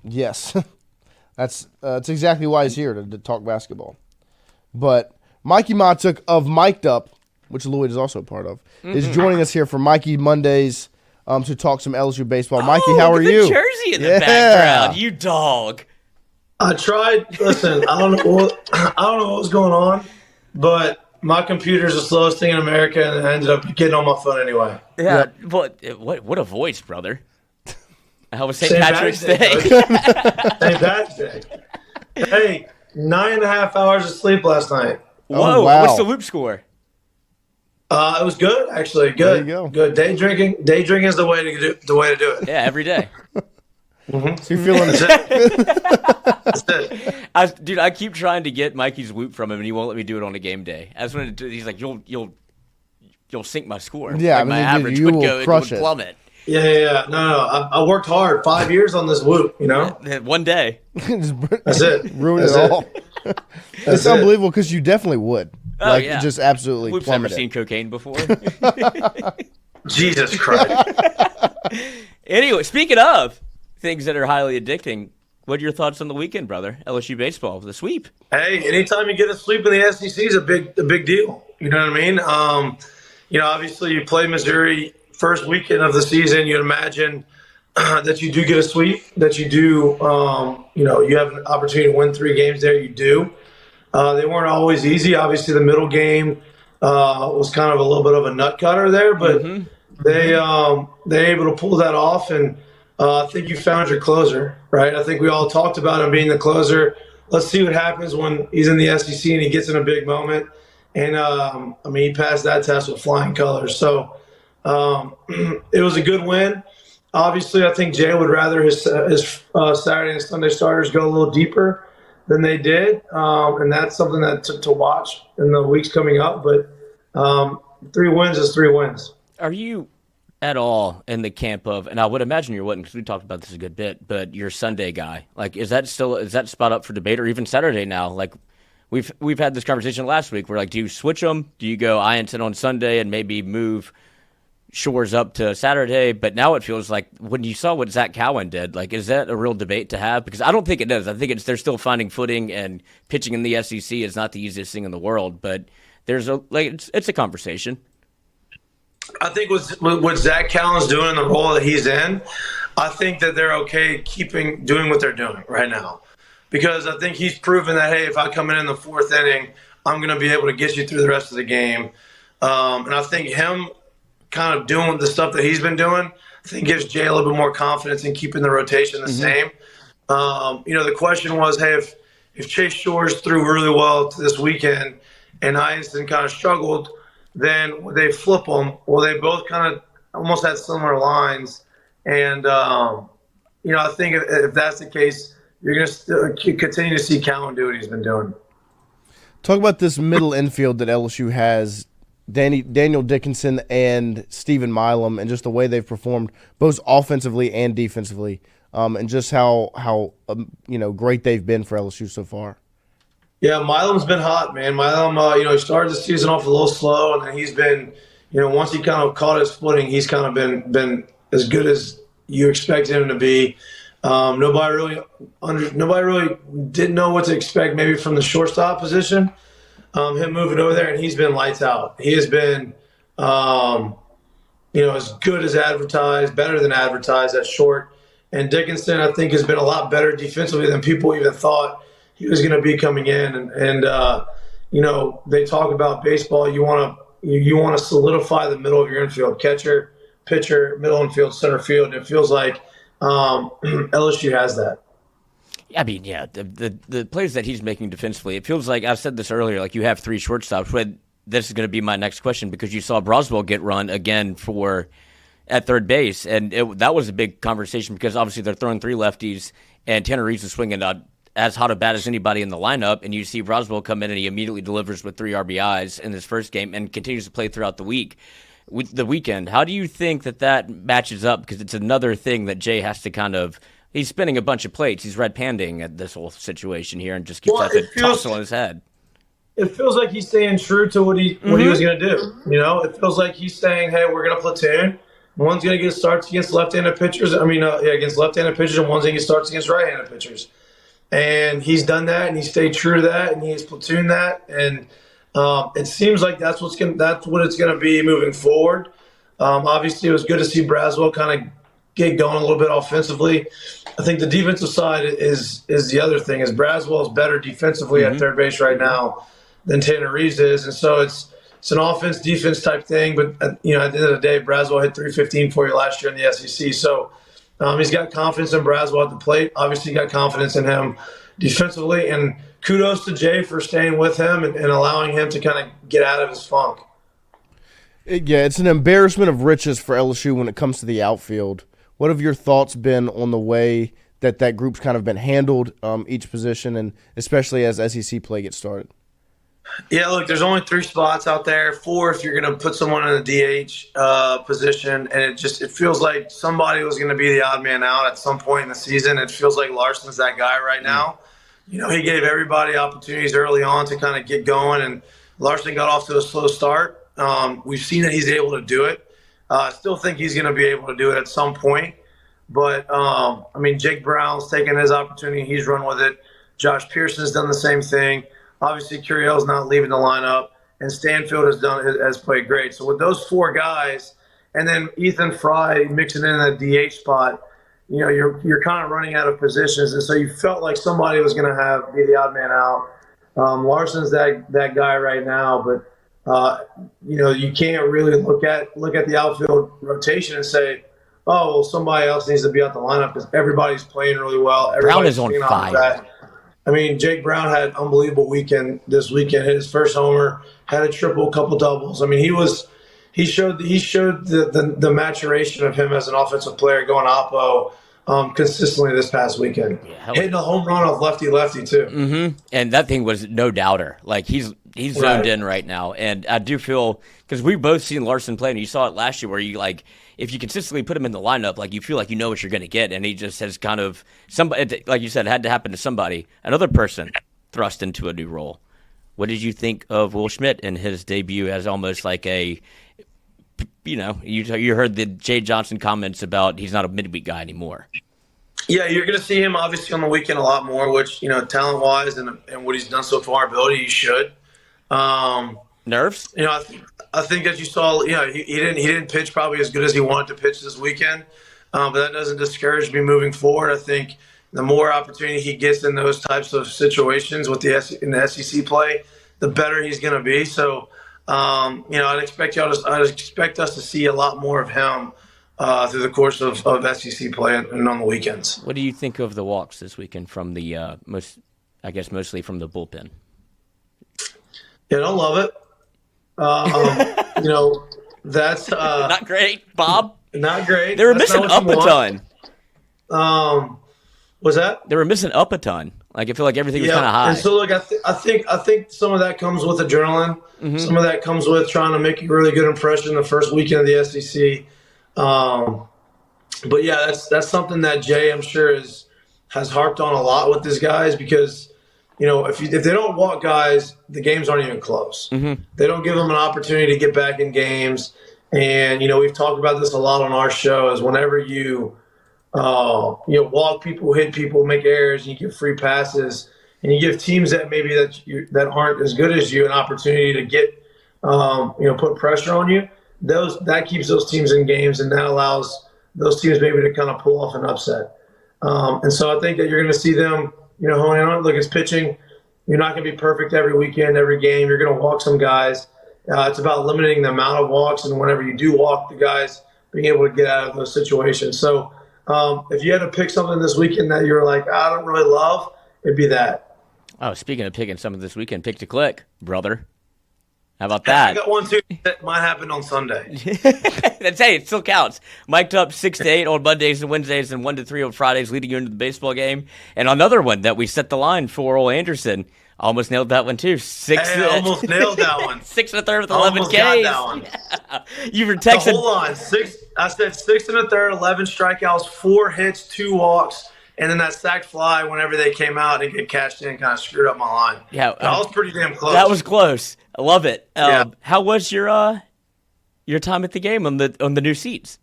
Yes. That's exactly why he's here, to talk basketball. But Mikie Mahtook of Mic'd Up, which Lloyd is also a part of, is joining us here for Mikie Mondays to talk some LSU baseball. Mikie, how are you? The jersey in the background, you dog. I tried. Listen, I don't know what was going on, but my computer's the slowest thing in America, and I ended up getting on my phone anyway. Yeah, but what a voice, brother. How was St. Patrick's Day? St. Patrick's Day. Hey, 9.5 hours of sleep last night. Whoa, wow. What's the Whoop score? It was good, actually. Good. There you go. Good. Day drinking is the way to do it. Yeah, every day. Mm-hmm. So you're feeling That's it. Dude, I keep trying to get Mikey's Whoop from him, and he won't let me do it on a game day. He's like, you'll sink my score. Yeah, like my average would plummet. Yeah. No. I worked hard 5 years on this Whoop, One day. That's it. Ruin it all. It's unbelievable because you definitely would. Oh, yeah. Just absolutely Whoop's plummet never seen cocaine before. Jesus Christ. Anyway, speaking of things that are highly addicting, what are your thoughts on the weekend, brother? LSU baseball, the sweep. Hey, anytime you get a sweep in the SEC is a big deal. You know what I mean? Obviously you play Missouri first weekend of the season. You'd imagine that you do get a sweep, that you do, you have an opportunity to win 3 games there. You do. They weren't always easy. Obviously, the middle game was kind of a little bit of a nut cutter there, but they're able to pull that off. And I think you found your closer, right? I think we all talked about him being the closer. Let's see what happens when he's in the SEC and he gets in a big moment. And he passed that test with flying colors. So it was a good win. Obviously, I think Jay would rather his Saturday and Sunday starters go a little deeper than they did, and that's something that to watch in the weeks coming up. But 3 wins is 3 wins. Are you at all in the camp of, and I would imagine you wouldn't because we talked about this a good bit, but your Sunday guy, like, is that spot up for debate, or even Saturday now? Like, we've had this conversation last week where, like, do you switch them? Do you go Ianton on Sunday and maybe move Shores up to Saturday? But now it feels like when you saw what Zach Cowan did, like, is that a real debate to have? Because I don't think it is. I think they're still finding footing, and pitching in the SEC is not the easiest thing in the world. But there's it's a conversation. I think what Zach Cowan's doing in the role that he's in, I think that they're okay doing what they're doing right now, because I think he's proven that, hey, if I come in the 4th inning, I'm going to be able to get you through the rest of the game. And I think him kind of doing the stuff that he's been doing, I think gives Jay a little bit more confidence in keeping the rotation the same. The question was, hey, if Chase Shores threw really well this weekend and Ianton kind of struggled, then would they flip them? Well, they both kind of almost had similar lines. And, I think if that's the case, you're going to continue to see Cowan do what he's been doing. Talk about this middle infield that LSU has, Daniel Dickinson and Stephen Milam, and just the way they've performed both offensively and defensively, and just how great they've been for LSU so far. Yeah, Milam's been hot, man. Milam, he started the season off a little slow, and then he's been, once he kind of caught his footing, he's kind of been as good as you expect him to be. Nobody really didn't know what to expect, maybe from the shortstop position. Him moving over there, and he's been lights out. He has been, as good as advertised, better than advertised at short. And Dickinson, I think, has been a lot better defensively than people even thought he was going to be coming in. And they talk about baseball. You want to solidify the middle of your infield: catcher, pitcher, middle infield, center field. And it feels like LSU has that. I mean, yeah, the plays that he's making defensively, it feels like, I've said this earlier, like, you have 3 shortstops. But this is going to be my next question, because you saw Broswell get run again at third base, and that was a big conversation, because obviously they're throwing 3 lefties, and Tanner Reeves is swinging as hot a bat as anybody in the lineup, and you see Broswell come in and he immediately delivers with 3 RBIs in his first game and continues to play throughout the weekend. How do you think that matches up? Because it's another thing that Jay has to kind of – he's spinning a bunch of plates. He's red-panding at this whole situation here and just keeps that tussle in his head. It feels like he's staying true to what he was going to do. It feels like he's saying, hey, we're going to platoon. One's going to get starts against left-handed pitchers. Against left-handed pitchers, and one's going to get starts against right-handed pitchers. And he's done that, and he stayed true to that, and he's platooned that, and it seems like that's what it's going to be moving forward. Obviously, it was good to see Braswell kind of get going a little bit offensively. I think the defensive side is the other thing. Is Braswell is better defensively at third base right now than Tanner Reeves is, and so it's an offense-defense type thing. But at the end of the day, Braswell hit .315 for you last year in the SEC, so he's got confidence in Braswell at the plate. Obviously, got confidence in him defensively, and kudos to Jay for staying with him and allowing him to kind of get out of his funk. Yeah, it's an embarrassment of riches for LSU when it comes to the outfield. What have your thoughts been on the way that group's kind of been handled, each position, and especially as SEC play gets started? Yeah, look, there's only 3 spots out there, 4 if you're going to put someone in the DH position, and it feels like somebody was going to be the odd man out at some point in the season. It feels like Larson's that guy right now. He gave everybody opportunities early on to kind of get going, and Larson got off to a slow start. We've seen that he's able to do it. I still think he's going to be able to do it at some point. But, Jake Brown's taken his opportunity. He's run with it. Josh Pearson's done the same thing. Obviously, Curiel's not leaving the lineup. And Stanfield has played great. So with those 4 guys, and then Ethan Fry mixing in that DH spot, you're kind of running out of positions. And so you felt like somebody was going to be the odd man out. Larson's that guy right now. But you can't really look at the outfield rotation and say, oh, well, somebody else needs to be out the lineup because everybody's playing really well. Brown is on fire. Jake Brown had an unbelievable weekend this weekend. Hit his first homer, had a triple, couple doubles. He showed the maturation of him as an offensive player going oppo consistently this past weekend. Yeah, hitting a home run off lefty too. Mm-hmm. And that thing was no doubter. Like he's zoned in right now, and I do feel because we've both seen Larson play, and you saw it last year where you if you consistently put him in the lineup, you feel like you know what you're going to get, and he just has kind of somebody, like you said, had to happen to somebody, another person thrust into a new role. What did you think of Will Schmidt in his debut as almost like you heard the Jay Johnson comments about he's not a midweek guy anymore. Yeah, you're going to see him obviously on the weekend a lot more, which talent-wise and what he's done so far, ability, he should. Nerves? I think as you saw, he didn't pitch probably as good as he wanted to pitch this weekend, but that doesn't discourage me moving forward. I think the more opportunity he gets in those types of situations with in the SEC play, the better he's going to be. So, I'd expect us to see a lot more of him through the course of SEC play and on the weekends. What do you think of the walks this weekend from the mostly from the bullpen? Yeah, I don't love it. That's not great, Bob. Not great. They were missing up a ton. Was that? They were missing up a ton. I feel like everything was kind of high. And so, I think some of that comes with adrenaline. Mm-hmm. Some of that comes with trying to make a really good impression the first weekend of the SEC. But yeah, that's something that Jay, I'm sure, has harped on a lot with these guys because. If they don't walk guys, the games aren't even close. Mm-hmm. They don't give them an opportunity to get back in games. And, we've talked about this a lot on our show is whenever you walk people, hit people, make errors, and you give free passes, and you give teams that maybe that aren't as good as you an opportunity to get, put pressure on you, that keeps those teams in games, and that allows those teams maybe to kind of pull off an upset. And so I think that you're going to see them hone in on it. Look, it's pitching. You're not going to be perfect every weekend, every game. You're going to walk some guys. It's about limiting the amount of walks, and whenever you do walk the guys, being able to get out of those situations. So if you had to pick something this weekend that you were like, I don't really love, it'd be that. Oh, speaking of picking something this weekend, pick to click, brother. How about that? I got one, too, that might happen on Sunday. Hey, it still counts. Mic'd up 6 to 8 on Mondays and Wednesdays and 1 to 3 on Fridays leading you into the baseball game. And another one that we set the line for, Ole Anderson. Almost nailed that one, too. Almost nailed that one. 6 1/3 with 11 Ks. Got that one. Yeah. You were texting. So hold on. I said 6 1/3, 11 strikeouts, 4 hits, 2 walks. And then that sack fly, whenever they came out and get cashed in, kind of screwed up my line. Yeah, that was pretty damn close. That was close. I love it. Yeah. How was your time at the game on the new seats?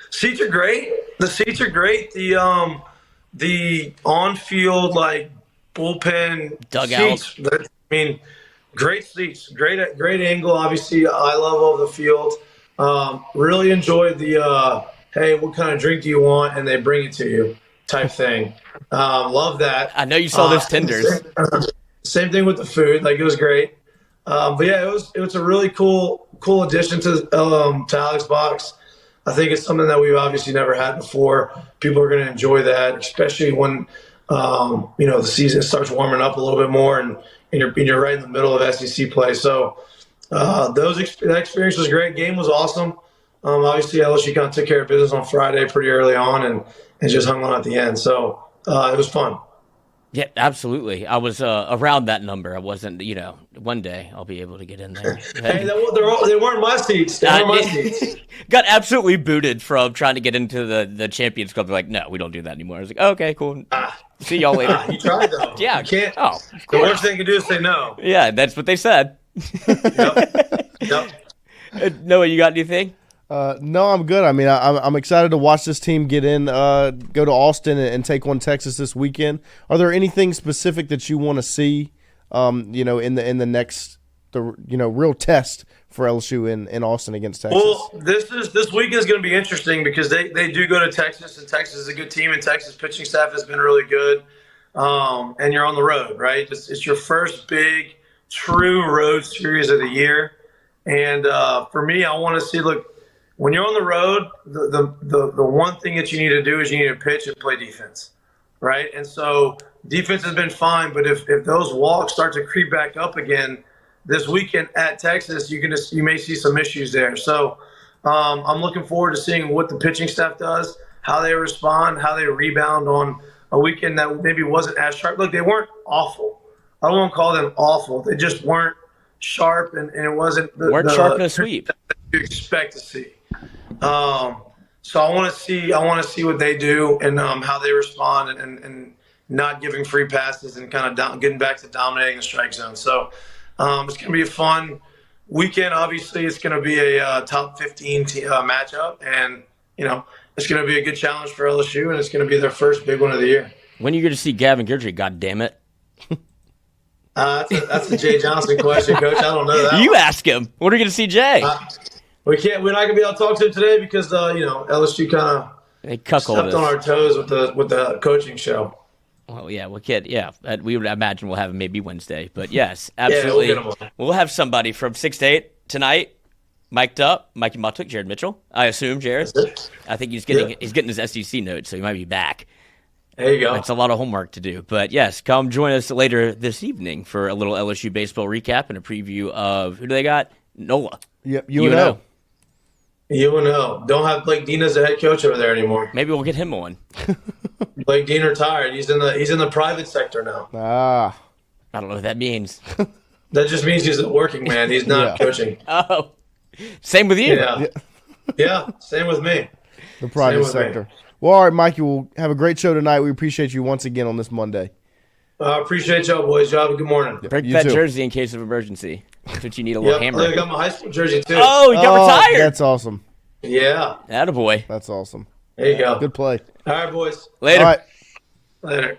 Seats are great. The seats are great. The on-field like bullpen Dugout. seats. Great seats, great angle. Obviously, eye level of the field. Really enjoyed the hey, what kind of drink do you want? And they bring it to you type thing. Love that. I know you saw those tenders. Same thing with the food. Like, it was great. But yeah, it was a really cool addition to Alex Box. I think it's something that we've obviously never had before. People are going to enjoy that, especially when the season starts warming up a little bit more, and you're right in the middle of SEC play. So that experience was great. Game was awesome. Obviously, LSU kind of took care of business on Friday pretty early on, and just hung on at the end. So it was fun. Yeah, absolutely. I was around that number. I wasn't, one day I'll be able to get in there. Hey, they weren't my seats. They weren't my seats. Got absolutely booted from trying to get into the Champions Club. They're like, no, we don't do that anymore. I was like, oh, okay, cool. See y'all later. You tried, though. Yeah. You can't. Oh, the worst thing you can do is say no. Yeah, that's what they said. Yep. Noah, you got anything? No, I'm good. I mean, I'm excited to watch this team get in, go to Austin and take on Texas this weekend. Are there anything specific that you want to see, in the next, real test for LSU in Austin against Texas? Well, this weekend is going to be interesting because they do go to Texas, and Texas is a good team, and Texas pitching staff has been really good. And you're on the road, right? It's your first big, true road series of the year. And for me, I want to see, look, when you're on the road, the one thing that you need to do is you need to pitch and play defense, right? And so defense has been fine, but if those walks start to creep back up again this weekend at Texas, you may see some issues there. So I'm looking forward to seeing what the pitching staff does, how they respond, how they rebound on a weekend that maybe wasn't as sharp. Look, they weren't awful. I don't want to call them awful. They just weren't sharp, and it wasn't weren't sharp in a sweep that you expect to see. So I want to see what they do and how they respond and not giving free passes and kind of getting back to dominating the strike zone. So it's going to be a fun weekend. Obviously, it's going to be a top 15 matchup, and it's going to be a good challenge for LSU, and it's going to be their first big one of the year. When are you going to see Gavin Guidry? God damn it! That's a Jay Johnson question, Coach. I don't know that. You ask him. When are you going to see Jay? We're not going to be able to talk to him today because LSU kind of stepped on our toes with the coaching show. Well, yeah, we would imagine we'll have him maybe Wednesday, but yes, absolutely, we'll have somebody from 6 to 8 tonight, mic'd up. Mikie Mahtook, Jared Mitchell. I assume Jared. I think he's getting his SEC notes, so he might be back. There you go. It's a lot of homework to do, but yes, come join us later this evening for a little LSU baseball recap and a preview of who do they got? NOLA. Yep, UNO. UNO. Don't have Blake Dean as the head coach over there anymore. Maybe we'll get him on. Blake Dean retired. He's in the private sector now. I don't know what that means. That just means he's a working man. He's not coaching. Oh, same with you. Yeah, same with me. The private sector. Well, all right, Mikey, we'll have a great show tonight. We appreciate you once again on this Monday. I appreciate y'all, boys. Y'all have a good morning. Break that jersey in case of emergency. That's what you need, a little hammer. I got my high school jersey, too. Oh, you got retired. That's awesome. Yeah. Attaboy. That's awesome. There you go. Good play. All right, boys. Later. All right. Later.